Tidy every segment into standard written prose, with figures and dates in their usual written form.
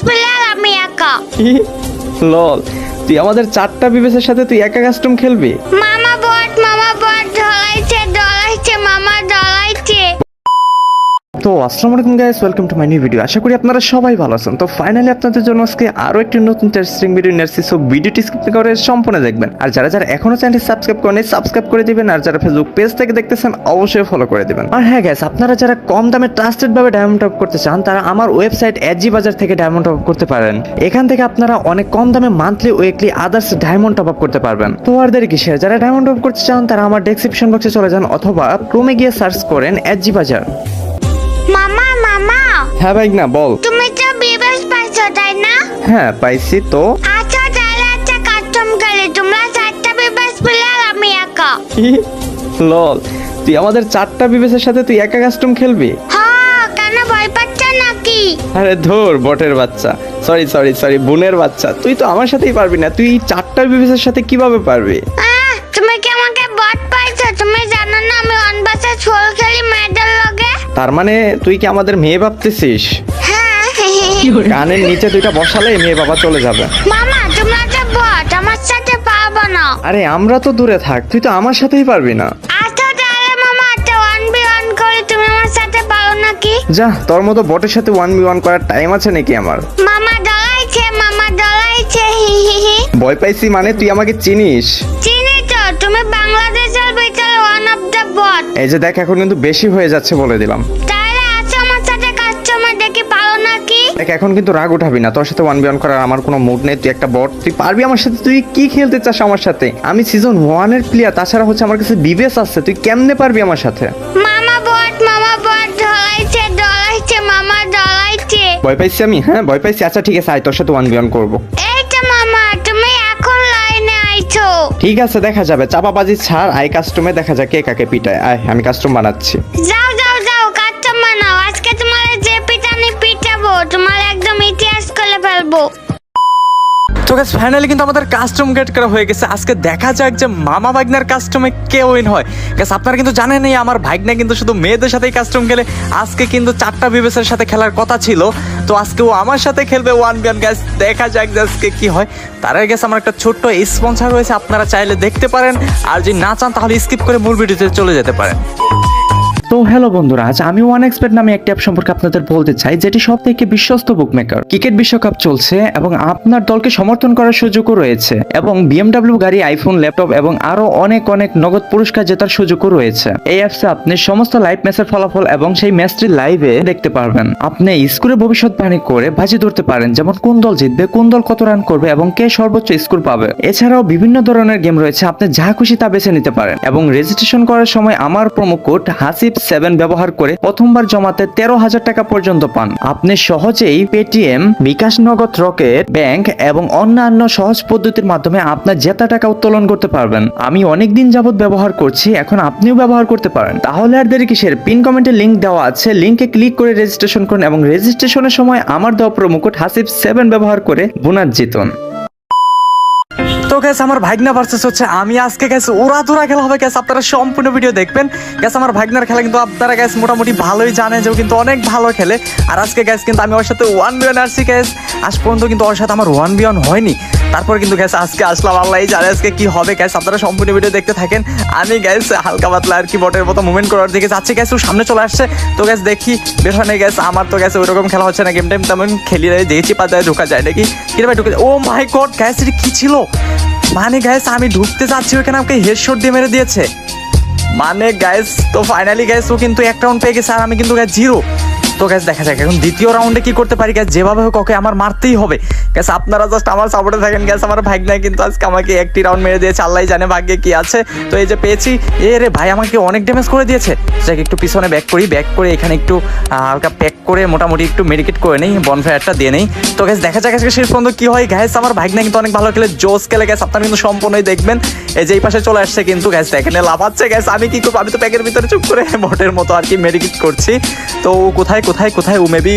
Player আমি একা। কি লল, তুই আমাদের 4টা বিবেসের সাথে তুই একা কাস্টম খেলবি? মামা বট ডলাইছে মামা ডলাইছে। তো আসসালামু আলাইকুম guys, welcome to my new video. আশা করি আপনারা সবাই ভালো আছেন। তো ফাইনালি আপনাদের জন্য আজকে আরো একটি নতুন ইন্টারেস্টিং ভিডিও নিয়ে আসছি। সো ভিডিওটি স্কিপ করে সম্পূর্ণ দেখবেন। আর যারা যারা এখনো চ্যানেলটি সাবস্ক্রাইব করেনি সাবস্ক্রাইব করে দিবেন। আর যারা ফেসবুক পেজ থেকে দেখতেছেন অবশ্যই ফলো করে দিবেন। আর হ্যাঁ গাইস, আপনারা যারা কম দামে ট্রাস্টেড ভাবে ডায়মন্ড টপ করতে চান তারা আমার ওয়েবসাইট এজি বাজার থেকে ডায়মন্ড টপ করতে পারেন। এখান থেকে আপনারা অনেক কম দামে monthly weekly others diamond top up করতে পারবেন। তো আর দেরি কিসের, যারা ডায়মন্ড টপ করতে চান তারা আমার ডেসক্রিপশন বক্সে চলে যান অথবা ক্রোমে গিয়ে সার্চ করেন এজি বাজার। মামা হ্যাঁ ভাই, না বল। তুমি তো বিবেস পাইছো তাই না? হ্যাঁ পাইছি তো। আচ্ছা তাহলে একটা কাস্টম খেলি, তোমরা 4টা বিবেস প্লেয়ার আমি একা। কি লল, তুই আমাদের 4টা বিবেসের সাথে তুই একা কাস্টম খেলবি? হ্যাঁ, কেন ভয় পাচ্ছ নাকি? আরে ধুর, বটের বাচ্চা, সরি বোনের বাচ্চা, তুই তো আমার সাথেই পারবি না। তুই 4টা বিবেসের সাথে কিভাবে পারবি? তুমি কি আমাকে বট পাইছো? তুমি জানো না আমি 1 vs 4 খেলি মেডেল লগে। তার মানে তুই কি আমাদের মেয়ে ভাবতেছিস? হ্যাঁ। কানের নিচে দুইটা বসালে মেয়ে বাবা চলে যাবে। মামা তোমরা তো বট, আমার সাথে পারবো না। আরে আমরা তো দূরে থাক, তুই তো আমার সাথেই পারবি না। আচ্ছা তাহলে মামা একটা 1v1 করি, তুমি আমার সাথে পারো নাকি? যা, তোর মতো বটের সাথে 1v1 করার টাইম আছে নাকি আমার? মামা ডলাইছে ভয় পাইছি মানে তুই আমাকে চিনিস? চিনি তো, তুমি বাংলাদেশের ভিতরে ওয়ান অফ দ্য বট। এই যে দেখ, এখন কিন্তু বেশি হয়ে যাচ্ছে বলে দিলাম। তাহলে আছো আমার সাথে কাস্টমার দেখি পারো নাকি? দেখ এখন কিন্তু রাগ উঠাবি না, তোর সাথে 1v1 করার আমার কোনো মুড নেই। তুই একটা বট, তুই পারবি আমার সাথে? তুই কি খেলতে চাস আমার সাথে? আমি সিজন 1 এর প্লেয়ার, তাছাড়া হচ্ছে আমার কাছে বিবেস আছে, তুই কেমনে পারবি আমার সাথে? মামা বট ডলাইছে মামা ডলাইছে। ভয় পাইছি আমি? হ্যাঁ ভয় পাইছি। আচ্ছা ঠিক আছে, আয় তোর সাথে 1v1 করবো। এই তো মামা, তুমি এখন লাইনে আইছো। ঠিক আছে, দেখা যাবে। চাপাবাজি ছাড়, আই কাস্টমে দেখা যাক কে কাকে পিটায়। আয়, আমি কাস্টম বানাচ্ছি। যাও কাস্টম বানাও। আজকে তোমার যে পিটানি পিটাবো, তোমার একদম ইতিহাস করে ফেলবো। তো গাইস ফাইনালি কিন্তু আমাদের কাস্টম গেট করা হয়ে গেছে। আজকে দেখা যাক যে মামা ভাগনার কাস্টমে কে উইন হয়। গাইস আপনারা কিন্তু জানেনই আমার ভাগনা কিন্তু শুধু মেয়েদের সাথেই কাস্টম খেলে। আজকে কিন্তু 4টা বিবেসের সাথে খেলার কথা ছিল, তো আজকে ও আমার সাথে খেলবে 1v1। গাইস দেখা যাক যে আজকে কি হয়। তার আগে গেছে আমার একটা ছোট্ট স্পন্সর রয়েছে, আপনারা চাইলে দেখতে পারেন, আর যদি না চান তাহলে স্কিপ করে মূল ভিডিওতে চলে যেতে পারেন। তো হ্যালো বন্ধুরা, আজ আমি ওয়ান এক্সপের্ট নামে একটি অ্যাপ সম্পর্কে আপনাদের বলতে চাই, যেটি সব থেকে বিশ্বস্ত বুকমেকার। ক্রিকেট বিশ্বকাপ চলছে এবং আপনার দলকে সমর্থন করার সুযোগও রয়েছে, এবং বিএমডব্লিউ গাড়ি, আইফোন, ল্যাপটপ এবং আরো অনেক নগদ পুরস্কার জেতার সুযোগও রয়েছে। এই অ্যাপসে আপনি সমস্ত লাইভ ম্যাচের ফলাফল এবং সেই ম্যাচটি লাইভে দেখতে পারবেন। আপনি স্কোরে ভবিষ্যৎবাণী করে বাজি ধরতে পারেন, যেমন কোন দল জিতবে, কোন দল কত রান করবে এবং কে সর্বোচ্চ স্কোর পাবে। এছাড়াও বিভিন্ন ধরনের গেম রয়েছে, আপনি যা খুশি তা বেছে নিতে পারেন। এবং রেজিস্ট্রেশন করার সময় আমার প্রোমো কোড হাসিব 7 ব্যবহার করে প্রথমবার জমাতে 13,000 টাকা পর্যন্ত পান। আপনি সহজেই পেটিএম, বিকাশ, নগদ, রকেট, ব্যাংক এবং অন্যান্য সহজ পদ্ধতির মাধ্যমে আপনার জেতা টাকা উত্তোলন করতে পারবেন। আমি অনেকদিন যাবত ব্যবহার করছি, এখন আপনিও ব্যবহার করতে পারেন। তাহলে আর দেরি কিসের, পিন কমেন্টে লিংক দেওয়া আছে, লিংকে ক্লিক করে রেজিস্ট্রেশন করুন এবং রেজিস্ট্রেশনের সময় আমার দেওয়া প্রোমো কোড হাসিব 7 ব্যবহার করে বোনাস জিতুন। তো গ্যাস আমার ভাগনা ভার্সেস হচ্ছে আমি। আজকে গ্যাস ওরা খেলা হবে গ্যাস, আপনারা সম্পূর্ণ ভিডিও দেখবেন। গ্যাস আমার ভাগনার খেলা কিন্তু আপনারা গ্যাস মোটামুটি ভালোই জানেন যে ও কিন্তু অনেক ভালো খেলে। আর আজকে গ্যাস কিন্তু আমি ওর সাথে 1v1 আসছি গ্যাস। আজ পর্যন্ত কিন্তু ওর সাথে আমার 1v1 হয়নি। তারপর কিন্তু গ্যাস আজকে আসলাম, আল্লাহই জানে আজকে কি হবে। গ্যাস আপনারা সম্পূর্ণ ভিডিও দেখতে থাকেন। আমি গ্যাস হালকা পাতলা আর কি বটের মতো মুভমেন্ট করার দিকে যাচ্ছি। গ্যাস ও সামনে চলে আসছে, তো গ্যাস দেখি বের হয় না। গ্যাস আমার তো গ্যাস ওইরকম খেলা হচ্ছে না, গেম টাইম তেমন খেলি দেখছি পাতায় ঢোকা যায় নাকি। কিরকম ঢুকে, ও মাই গড গ্যাস এটা কি ছিল? মানে গাইস আমি ঢুকতে যাচ্ছি, ওখানে আমাকে হেডশট দিয়ে মেরে দিয়েছে। মানে গাইস তো ফাইনালি গাইস ও কিন্তু 1 রাউন্ড পেয়ে গেছে আর আমি কিন্তু গাইস 0। তো গাইস দেখা যাক এখন দ্বিতীয় রাউন্ডে কি করতে পারি। গাইস যেভাবে হোক ওকে আমার মারতেই হবে। গাইস আপনারা জাস্ট আমার সাপোর্টে থাকেন। গাইস আমার ভাগনা কিন্তু আজকে আমাকে একটি রাউন্ড মেরে দিয়েছে, আল্লাহই জানে ভাগ্যে কি আছে। তো এই যে পেয়েছি, এ রে ভাই আমাকে অনেক ড্যামেজ করে দিয়েছে। যাকে একটু পিছনে ব্যাক করে এখানে একটু হালকা প্যাক করে মোটামুটি একটু মেডিকেট করে নেই, বনফায়ারটা দিয়ে নেই। তো গাইস দেখা যাক আজকে শেষ পর্যন্ত কি হয়। গাইস আমার ভাগনা কিন্তু অনেক ভালো খেলে, জোস খেলে। গাইস আপনারা কিন্তু সম্পূর্ণই দেখবেন। এই যে এই পাশে চলে আসছে কিন্তু গাইস এখানে লাফাচ্ছে। গাইস আমি কি করবো, আমি তো প্যাকের ভিতরে চুপ করে বটের মতো আর কি মেডিকেট করছি। তো কোথায় ও মেবি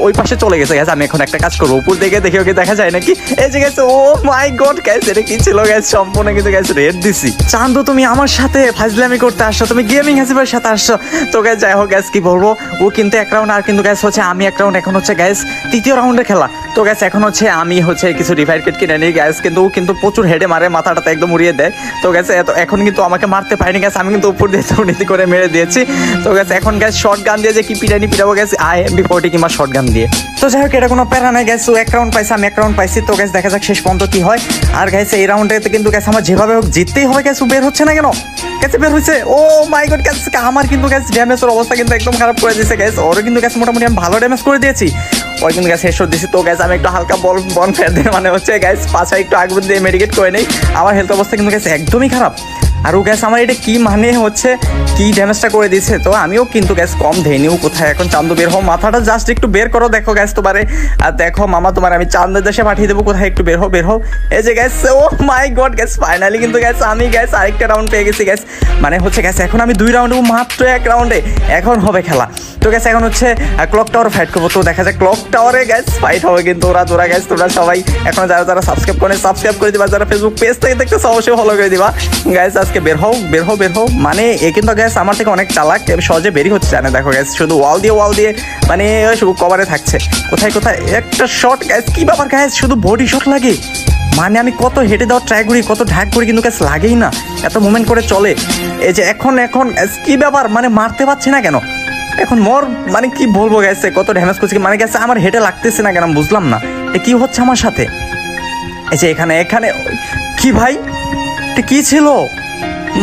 ওই পাশে চলে গেছে। গাইস আমি এখন একটা কাজ করবো, উপর দিকে দেখি ওকে দেখা যায় নাকি। এই যে গাইস, ও মাই গড গাইস এটা কি ছিল? গাইস সম্পূর্ণ কিন্তু গাইস রেড দিছি। চান্দু তুমি আমার সাথে ফাজলামি করতে আসছো, তুমি গেমিং হাসিবের সাথে আসছো। তো গাইস যাই হোক গাইস কি বলবো, ও কিন্তু 1 রাউন্ড আর কিন্তু গাইস হচ্ছে আমি 1 রাউন্ড। এখন হচ্ছে গাইস তৃতীয় রাউন্ডের খেলা। তো গ্যাস এখন হচ্ছে আমি হচ্ছে কিছু রিভাইভ কিট কিনে নিই গ্যাস, কিন্তু প্রচুর হেডে মারে, মাথাটাতে একদম উড়িয়ে দেয়। তো গ্যাস এখন কিন্তু আমাকে মারতে পারিনি গ্যাস, আমি কিন্তু উপর দিয়ে দুর্নীতি করে মেরে দিয়েছি। তো গ্যাস এখন গ্যাস শর্ট গান দিয়ে যে কি পিটাবো গ্যাস, MP40 কিংবা শর্ট গান দিয়ে। তো যাই হোক এটা কোনো প্যারা নাই গ্যাস, ও 1 রাউন্ড পাইছে, আমি 1 রাউন্ড পাইছি। তো গ্যাস দেখা যাক শেষ পর্যন্ত কি হয়। আর গ্যাস এই রাউন্ডে কিন্তু গ্যাস আমার যেভাবে হোক জিততেই হবে গ্যাস। ও বের হচ্ছে না কেন, গ্যাস বের হয়েছে, ও মাই গড গ্যাস। আমার কিন্তু গ্যাস ড্যামেজের অবস্থা কিন্তু একদম খারাপ করে দিয়েছে গ্যাস। ওরও কিন্তু গ্যাস মোটামুটি আমি ভালো ড্যামেজ করে দিয়েছি, ওই কিন্তু গ্যাস হেডশট দিয়েছি। তো গ্যাস আমি একটু হালকা বন ফেয়ার দিয়ে মানে হচ্ছে গ্যাস পাছায় একটু আগুন দিয়ে মেডিকেট করে নেই। আমার হেলথ অবস্থা কিন্তু গ্যাস একদমই খারাপ। আর ও গ্যাস আমার এটা কি মানে হচ্ছে কি ড্যামেজটা করে দিয়েছে। তো আমিও কিন্তু গ্যাস কম দেয়নি। ও কোথায় এখন চান্দু বের হও, মাথাটা জাস্ট একটু বের করো, দেখো গ্যাস তোমারে, আর দেখো মামা তোমার আমি চাঁদের দেশে পাঠিয়ে দেবো, কোথায় একটু বের হও। এই যে গ্যাস, ও মাই গড গ্যাস, ফাইনালি কিন্তু গ্যাস আমি গ্যাস আরেকটা রাউন্ড পেয়ে গেছি গ্যাস। মানে হচ্ছে গ্যাস এখন আমি 2 রাউন্ডে, মাত্র 1 রাউন্ডে এখন হবে খেলা। তো গ্যাস এখন হচ্ছে ক্লক টাওয়ার ফাইট করবো। তো দেখা যায় ক্লক টাওয়ারে গ্যাস ফাইট হবে কিন্তু তোরা গ্যাস, তোমরা সবাই এখন যারা সাবস্ক্রাইব করে দিবা, যারা ফেসবুক পেজ থেকে দেখতেছো অবশ্যই ফলো করে দিবা গ্যাস। আজকে বের হও। মানে এ কিন্তু গ্যাস আমার থেকে অনেক চালাক, সহজে বেরিয়ে হচ্ছে জানে। দেখো গ্যাস শুধু ওয়াল দিয়ে মানে শুধু কভারে থাকছে, কোথায় একটা শট গ্যাস। কি ব্যাপার গ্যাস, শুধু বডি শট লাগে, মানে আমি কত হেঁটে দেওয়ার ট্রাই করি, কত ঢাক করি, কিন্তু গ্যাস লাগেই না, এত মুভমেন্ট করে চলে। এই যে এখন কি ব্যাপার, মানে মারতে পারছি না কেন এখন মানে কি বলবো গ্যাস, কত ড্যামেজ করছি, মানে গ্যাস আমার হেঁটে লাগতেছে না কেন, বুঝলাম না এ কি হচ্ছে আমার সাথে। এই যে এখানে কি ভাই, এটা কি ছিল,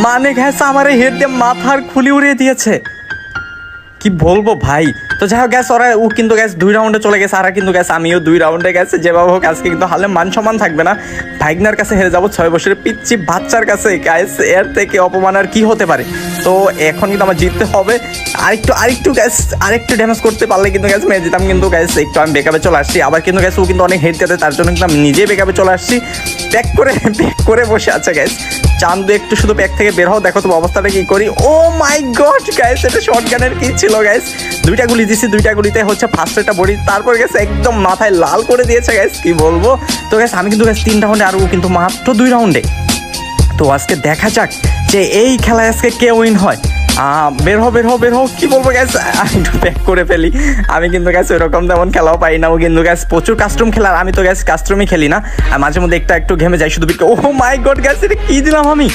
মানে গ্যাস আমার হেড দিয়ে মাথার খুলি উড়িয়ে দিয়েছে, কি বলবো ভাই। তো যাই হোক গ্যাস ও কিন্তু গ্যাস 2 রাউন্ডে চলে গেছে, আর কিন্তু গ্যাস আমিও 2 রাউন্ডে গেছে। যেভাবে হোক আজকে কিন্তু হারলে মান সম্মান থাকবে না, ভাইগনার কাছে হেরে যাবো 6 বছরের পিচ্ছি বাচ্চার কাছে গ্যাস। এর থেকে অপমান আর কি হতে পারে। তো এখন কিন্তু আমার জিততে হবে, আরেকটু গ্যাস, আরেকটু ড্যামেজ করতে পারলে কিন্তু গ্যাস মেরে দিতাম। কিন্তু গ্যাস একটু আমি বেকআপে চলে আসছি, আবার কিন্তু গ্যাস ও কিন্তু অনেক হেড দিতে, তার জন্য কিন্তু আমি নিজেই বেকআপে চলে আসছি। প্যাক করে বসে আছে গ্যাস। চান্দু একটু শুধু প্যাক থেকে বের হও, দেখো তো অবস্থাটা কি করি। ও মাই গড গাইস, এটা শর্ট গানের কি ছিল গাইস। 2টা গুলি দিছি, 2টা গুলিতে হচ্ছে ফার্স্টটা বডি, তারপর গেছে একদম মাথায় লাল করে দিয়েছে গাইস, কি বলবো। তো গাইস আমি কিন্তু গাইস 3 রাউন্ডে, আর ও কিন্তু মাত্র 2 রাউন্ডে। তো আজকে দেখা যাক যে এই খেলায় আজকে কে উইন হয়। বের হও, কি বলবো গ্যাস, একটু প্যাক করে ফেলি। আমি কিন্তু গ্যাস ওইরকম তেমন খেলাও পাই না, ও কিন্তু গ্যাস প্রচুর কাস্টম খেলার, আমি তো গ্যাস কাস্টমই খেলি না, আর মাঝে মধ্যে একটু ঘেমে যাই শুধু। ও মাই গড গ্যাস, এটা কি দিলাম আমি,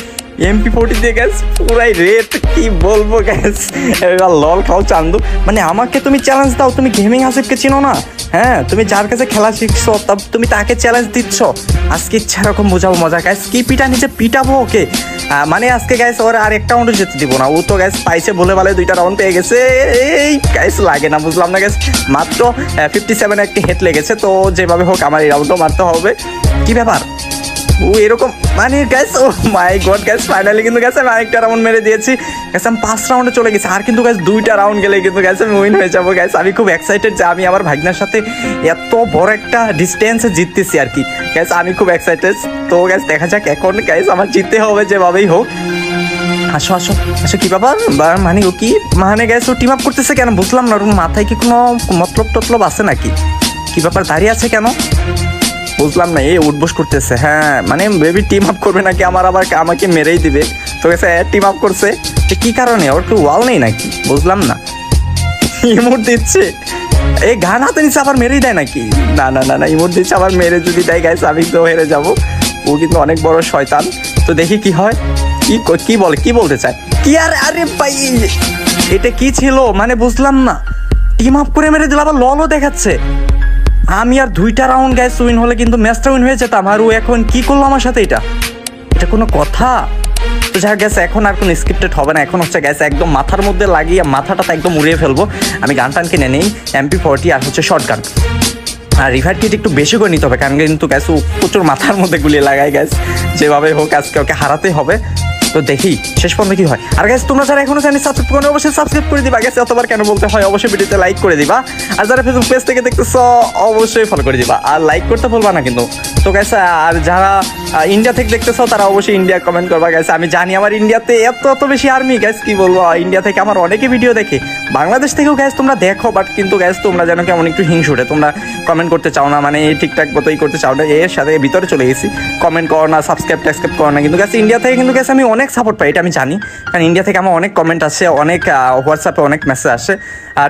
MP40 দিয়ে গ্যাস পুরাই রেট, কি বলবো গ্যাস। এবার লল খাও চান্দু, মানে আমাকে তুমি চ্যালেঞ্জ দাও, তুমি গেমিং আসিফকে চিনো না, হ্যাঁ তুমি যার কাছে খেলা শিখছো তুমি তাকে চ্যালেঞ্জ দিচ্ছ। আজকে ইচ্ছা এরকম বোঝাবো মজা গ্যাস, কি পিটাবো ওকে। মানে আজকে গ্যাস ওর আর একটা রাউন্ডও যেতে দিব না, ও তো গ্যাস পাইছে বলে 2টা রাউন্ড পেয়ে গেছে। এই গ্যাস লাগে না, বুঝলাম না গ্যাস, মাত্র 57 একটি হেড লেগেছে। তো যেভাবে হোক আমার এই রাউন্ডও মারতে হবে, কি ব্যাপার ও এরকম, মানে গ্যাস ও মাই গড গ্যাস, ফাইনালি কিন্তু গ্যাস আমি আরেকটা রাউন্ড মেরে দিয়েছি গ্যাস। আমি 5 রাউন্ডে চলে গেছি, আর কিন্তু গ্যাস 2টা রাউন্ড গেলে কিন্তু গ্যাস আমি উইন হয়ে যাবো গ্যাস। আমি খুব এক্সাইটেড যে আমি আমার ভাগনার সাথে এত বড় একটা ডিস্টেন্সে জিততেছি আর কি গ্যাস, আমি খুব এক্সাইটেড। তো গ্যাস দেখা যাক এখন গ্যাস আমার জিততে হবে যেভাবেই হোক। আসো কি ব্যাপার, মানে ও কি মানে গ্যাস ও টিম আপ করতেছে কেন, বুঝলাম না, ওর মাথায় কি কোনো মতলব আছে নাকি, কি ব্যাপার দাঁড়িয়ে আছে কেন, বুঝলাম না। এই উঠবোস করতেছে, হ্যাঁ মানে বেবি টিম আপ করবে নাকি, আমাকে মেরেই দিবে। তো গেছে টিম আপ করছে, কি কারণে, ওর কি ওয়াল নেই নাকি, বুঝলাম না। ইমোট দিচ্ছে, এই গান হাতে নিচ্ছে আবার মেরেই দেয় নাকি, না ইমোট দিচ্ছে আবার মেরে যদি দেয় গাইস আমি তো হেরে যাব। ও কিন্তু অনেক বড় শয়তান। তো দেখি কি হয়, কি বলতে চায় কি। আরে ভাই এটা কি ছিল, মানে বুঝলাম না, টিম আপ করে মেরে দিল, আবার ললও দেখাচ্ছে। আমি আর 2টা রাউন্ড গ্যাস উইন হলে কিন্তু ম্যাচটা উইন হয়ে যেতাম, আর ও এখন কি করলো আমার সাথে, এটা কোনো কথা। তো যাই গ্যাস এখন আর কোনো স্ক্রিপ্টেড হবে না, এখন হচ্ছে গ্যাস একদম মাথার মধ্যে লাগিয়ে মাথাটা একদম উড়িয়ে ফেলবো। আমি গান কিনে নেই, MP40 আর হচ্ছে শর্ট গান, আর রিভাইভ কিট একটু বেশি করে নিতে হবে, কারণ কিন্তু গ্যাস ও প্রচুর মাথার মধ্যে গুলিয়ে লাগায় গ্যাস, যেভাবে হোক আজকে ওকে হারাতে হবে। তো দেখি শেষ পর্যন্ত কি হয়। আর গ্যাস তোমরা যারা এখনো চ্যানেল সাবস্ক্রাইব করো অবশ্যই সাবস্ক্রাইব করে দিবা গ্যাস, এতবার কেন বলতে হয়, অবশ্যই ভিডিওতে লাইক করে দিবা, আর যারা ফেসবুক পেজ থেকে দেখতেছো অবশ্যই ফলো করে দিবা, আর লাইক করতে ভুলবা না কিন্তু। তো গ্যাস আর যারা ইন্ডিয়া থেকে দেখতেছো তারা অবশ্যই ইন্ডিয়া কমেন্ট করবা গ্যাস। আমি জানি আমার ইন্ডিয়াতে এত বেশি আর্মি গ্যাস, কি বলবো, ইন্ডিয়া থেকে আমার অনেকে ভিডিও দেখে, বাংলাদেশ থেকেও গ্যাস তোমরা দেখো, বাট কিন্তু গ্যাস তোমরা যেন কেমন একটু হিংসুটে, তোমরা কমেন্ট করতে চাও না, মানে ঠিকঠাক মতোই করতে চাও না, এর সাথে ভিতরে চলে গেছি, কমেন্ট করো না, সাবস্ক্রাইব করো না। কিন্তু গ্যাস ইন্ডিয়া থেকে কিন্তু গ্যাস আমি অনেক সাপোর্ট পাই, এটা আমি জানি, কারণ ইন্ডিয়া থেকে আমার অনেক কমেন্ট আসে, অনেক হোয়াটসঅ্যাপে অনেক মেসেজ আসে।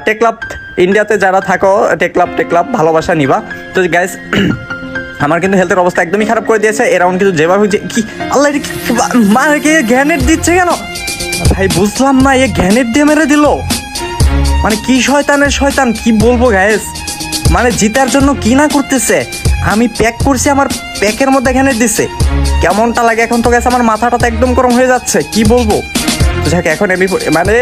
টেকলাভ ইন্ডিয়াতে যারা থাকো, টেকলাভ ভালোবাসা নিবা। তো গ্যাস আমার কিন্তু হেলথের অবস্থা একদমই খারাপ করে দিয়েছে এরাউন্ড, কিন্তু যেভাবে যে কি আল্লাহ এটা মানে গ্যানেট দিচ্ছে কেন ভাই বুঝলাম না, এ গ্যানেট দিয়ে মেরে দিল, মানে কি শয়তানের শয়তান কি বলবো গ্যাস, মানে জিতার জন্য কি না করতেছে। আমি প্যাক করছি, আমার প্যাকের মধ্যে গ্যানেট দিছে, কেমনটা লাগে এখন তো গ্যাস আমার মাথাটা তো একদম গরম হয়ে যাচ্ছে, কি বলবো। যাক এখন আমি মানে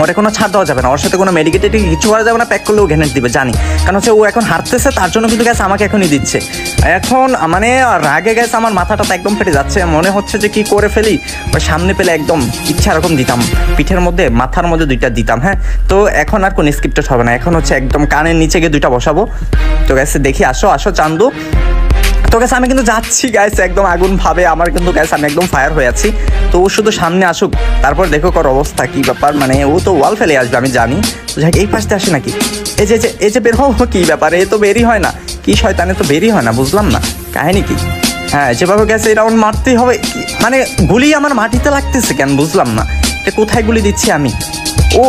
ওটা কোনো ছাড় দেওয়া যাবে না, ওর সাথে কোনো মেডিকেটেড কিছু করা যাবে না, প্যাক করলেও গ্যানেট দিবে জানি, কারণ হচ্ছে ও এখন হারতেছে, তার জন্য কিন্তু গ্যাস আমাকে এখনই দিচ্ছে। এখন মানে রাগে গ্যাস আমার মাথাটা তো একদম ফেটে যাচ্ছে, মনে হচ্ছে যে কি করে ফেলি, ওই সামনে পেলে একদম ইচ্ছা এরকম দিতাম, পিঠের মধ্যে মাথার মধ্যে 2টা দিতাম। হ্যাঁ, তো এখন আর কোনো স্ক্রিপ্টেড হবে না, এখন হচ্ছে একদম কানের নিচে গিয়ে 2টা বসাবো। তো গ্যাস দেখি, আসো চান্দু। তো গ্যাস আমি কিন্তু যাচ্ছি গ্যাস একদম আগুন ভাবে, আমার কিন্তু গ্যাস আমি একদম ফায়ার হয়ে আছি। তো ও শুধু সামনে আসুক, তারপর দেখো কর অবস্থা কি ব্যাপার, মানে ও তো ওয়াল ফেলে আসবে আমি জানি। তো যাক এই পাশে আসে নাকি, এই যে বের হও, কি ব্যাপার, এ তো বেরই হয় না, কি শয়তানে তো বেরই হয় না, বুঝলাম না কাহিনী কি। হ্যাঁ, যেভাবে গেছে এই রাউন্ড মারতেই হবে, মানে গুলি আমার মাটিতে লাগতেছে কেন বুঝলাম না, এটা কোথায় গুলি দিচ্ছি আমি। ও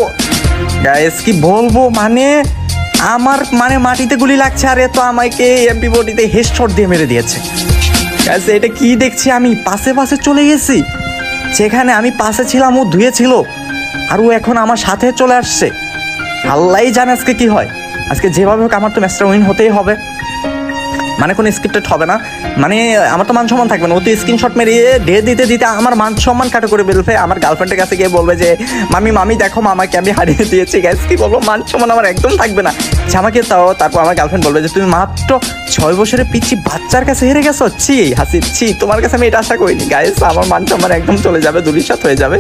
গ্যাস কি বলবো, মানে আমার মানে মাটিতে গুলি লাগছে, আর এ তো আমাকে এমপি বডিতে হেডশট দিয়ে মেরে দিয়েছে। গ্যাস এটা কি দেখছি আমি, পাশে চলে গেছি, যেখানে আমি পাশে ছিলাম ও ধুয়ে ছিল, আর ও এখন আমার সাথে চলে আসছে। আল্লাহ জানে আজকে কি হয়, আজকে যেভাবে হোক আমার তো ম্যাচটা উইন হতেই হবে, মানে কোনো স্ক্রিপ্টেড হবে না, মানে আমার তো মান সম্মান থাকবে না। ও তো স্ক্রিনশট মেরিয়ে দিতে আমার মান সম্মান কাটা করে বেরোবে, আমার গার্লফ্রেন্ডের কাছে গিয়ে বলবে যে মামি দেখো মামাকে আমি হারিয়ে দিয়েছি। গ্যাস কি বলবো, মান সম্মান আমার একদম থাকবে না। আমাকে তারপর আমার গার্লফ্রেন্ড বলবে যে তুমি মাত্র 6 বছরের পিচ্ছি বাচ্চার কাছে হেরে গেছো, হাসি তোমার কাছে আমি এটা আশা করিনি। গাইস আমার মান সম্মান একদম চলে যাবে, ধুলিসাৎ হয়ে যাবে।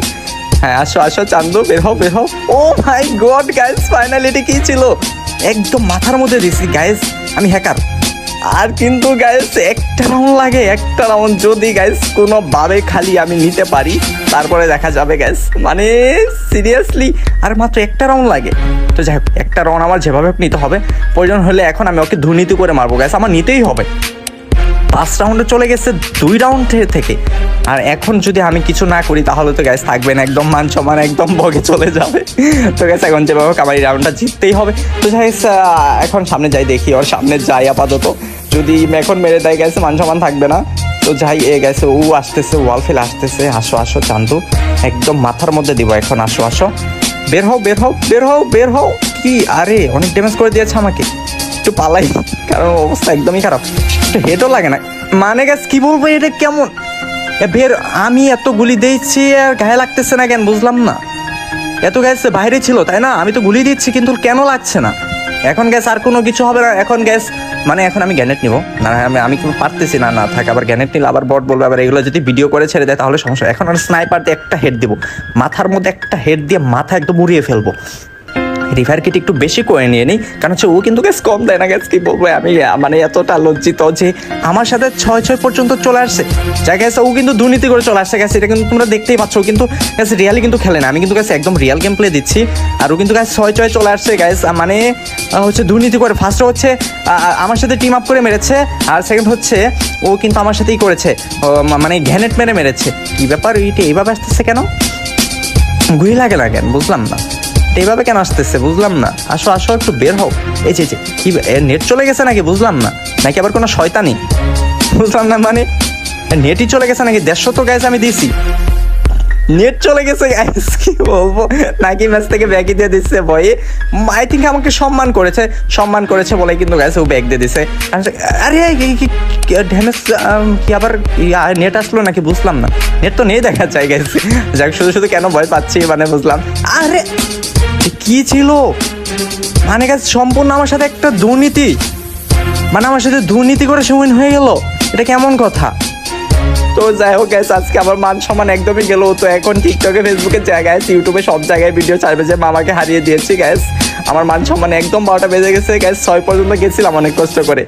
হ্যাঁ আসো চান্দু, বের হও। ও মাই গড গাইস, ফাইনালি এটা কি ছিল, একদম মাথার মধ্যে দিছি গাইস, আমি হ্যাকার। আর কিন্তু গাইস একটা রাউন্ড যদি গাইস কোনোভাবে খালি আমি নিতে পারি, তারপরে দেখা যাবে গাইস, মানে সিরিয়াসলি আর মাত্র একটা রাউন্ড লাগে। তো যাই হোক, একটা রাউন্ড আমার যেভাবে হোক নিতে হবে, প্রয়োজন হলে এখন আমি ওকে দুর্নীতি করে মারবো গাইস, আমার নিতেই হবে। 5 রাউন্ডে চলে গেছে 2 রাউন্ড থেকে, আর এখন যদি আমি কিছু না করি তাহলে তো গ্যাস থাকবে না, একদম মান সম্মান একদম বগে চলে যাবে। তো গ্যাস এখন যেভাবে আমার এই রাউন্ডটা জিততেই হবে। তো গ্যাস এখন সামনে যাই, দেখি ওর সামনে যাই আপাতত, যদি এখন মেরে দেয় গেছে মান সম্মান থাকবে না। তো যাই গেছে, ও আসতেছে, ওয়াল ফেলে আসতেছে। আসো চান্দু, একদম মাথার মধ্যে দিব এখন। আসো বের হও। কি আরে অনেক ড্যামেজ করে দিয়েছে আমাকে, একটু পালাই, কারণ অবস্থা একদমই খারাপ, একটু হেডও লাগে না, মানে গ্যাস কি বলবো এটা কেমন বের, আমি এত গুলি দিয়েছি আর গায়ে লাগতেছে না কেন বুঝলাম না। এত গ্যাস বাইরে ছিল তাই না, আমি তো গুলি দিচ্ছি কিন্তু কেন লাগছে না। এখন গ্যাস আর কোনো কিছু হবে না, এখন গ্যাস মানে এখন আমি গ্যানেট নিবো না, আমি কিন্তু পারতেছি না থাকে, আবার গ্যানেট নিলে আবার বট বলবে, আবার এগুলো যদি ভিডিও করে ছেড়ে দেয় তাহলে সমস্যা। এখন আর স্নাইপার দিয়ে একটা হেড দিব, মাথার মধ্যে একটা হেড দিয়ে মাথা একদম উড়িয়ে ফেলবো। রিভার কিট একটু বেশি করে নিয়ে নিই, কারণ হচ্ছে ও কিন্তু গ্যাস কম দেয় না। গ্যাস কি বলবো, আমি মানে এতটা লজ্জিত যে আমার সাথে 6 পর্যন্ত চলে আসছে, যা গেছে ও কিন্তু দুর্নীতি করে চলে আসছে। গেছে এটা কিন্তু তোমরা দেখতেই পাচ্ছ, কিন্তু গ্যাস রিয়ালি কিন্তু খেলে না, আমি কিন্তু গ্যাস একদম রিয়াল গেম প্লে দিচ্ছি, আর ও কিন্তু গ্যাস 6 চলে আসছে। গ্যাস মানে হচ্ছে দুর্নীতি করে, ফার্স্ট হচ্ছে আমার সাথে টিম আপ করে মেরেছে, আর সেকেন্ড হচ্ছে ও কিন্তু আমার সাথেই করেছে, মানে গ্যানেট মেরেছে। কি ব্যাপার, ওইটা এইভাবে আসতেছে কেন, গুলি লাগে না কেন বুঝলাম না, এইভাবে কেন আসতেছে বুঝলাম না। আসো একটু বের হও। এই যে কি নেট চলে গেছে নাকি বুঝলাম না, নাকি আবার কোনো শয়তানি বুঝলাম না, মানে নেটই চলে গেছে নাকি। 150 তো গ্যাস আমি দিছি, নেট চলে গেছে গাইস, কি বলবো, নাকি ম্যাচ থেকে ব্যাগই দিয়ে দিচ্ছে বয়ে। আই থিঙ্ক আমাকে সম্মান করেছে বলে কিন্তু গাইস ও ব্যাগ দিয়ে দিছে। আরে ড্যামেজ কি আবার নেট আসলো নাকি বুঝলাম না, নেট তো নেই দেখা যায় গাইস। যাক শুধু কেন ভয় পাচ্ছি মানে বুঝলাম। আরে কি ছিল, মানে গাইস সম্পূর্ণ আমার সাথে একটা দুর্নীতি, মানে আমার সাথে দুর্নীতি করে সময় হয়ে গেল, এটা কেমন কথা। তো যাই হোক গ্যাস, আজকে আমার মান সম্মান একদমই গেল। তো এখন টিকটকে, ফেসবুকে জায়গায়, ইউটিউবে সব জায়গায় ভিডিও ছাড়বে যে মামাকে হারিয়ে দিয়েছি। গ্যাস আমার মান সম্মান একদম 12টা বেজে গেছে। গ্যাস 6 পর্যন্ত গেছিলাম অনেক কষ্ট করে।